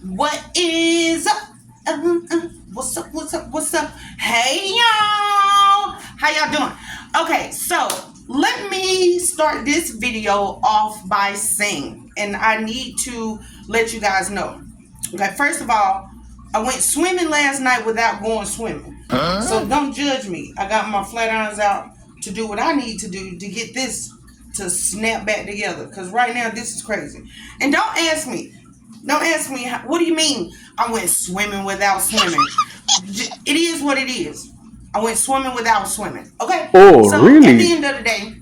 What is up? What's up? What's up? What's up? Hey y'all! How y'all doing? Okay, so let me start this video off by saying, and I need to let you guys know. Okay, first of all, I went swimming last night without going swimming. So don't judge me. I got my flat irons out to do what I need to do to get this to snap back together. Because right now, this is crazy. And don't ask me, what do you mean I went swimming without swimming? It is what it is. I went swimming without swimming. Okay? Oh, So at the really? end of the day,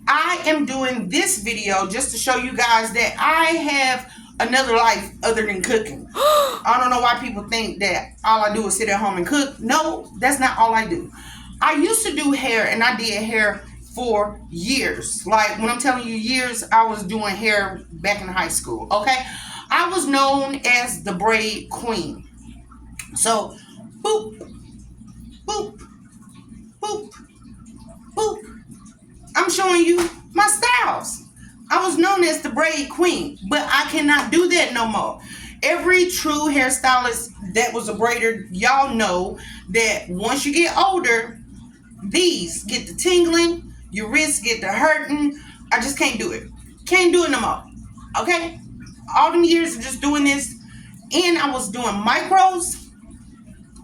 I am doing this video just to show you guys that I have another life other than cooking. I don't know why people think that all I do is sit at home and cook. No, that's not all I do. I used to do hair, and I did hair for years. Like when I'm telling you years, I was doing hair back in high school. Okay, I was known as the braid queen. So, boop, boop, boop, boop. I'm showing you my styles. I was known as the braid queen, but I cannot do that no more. Every true hairstylist that was a braider, y'all know that once you get older, these get the tingling, your wrists get the hurting. I just can't do it. Can't do it no more. Okay? All them years of just doing this, and I was doing micros.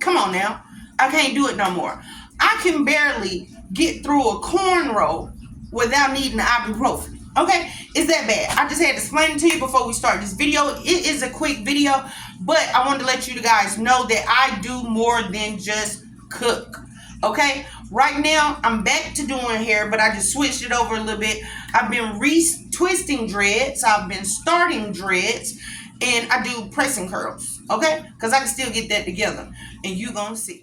Come on now. I can't do it no more. I can barely get through a cornrow without needing ibuprofen. Okay? It's that bad. I just had to explain it to you before we start this video. It is a quick video, but I wanted to let you guys know that I do more than just cook. Okay? Right now, I'm back to doing hair, but I just switched it over a little bit. I've been twisting dreads. I've been starting dreads, and I do pressing curls. Okay? Because I can still get that together, and you gonna see.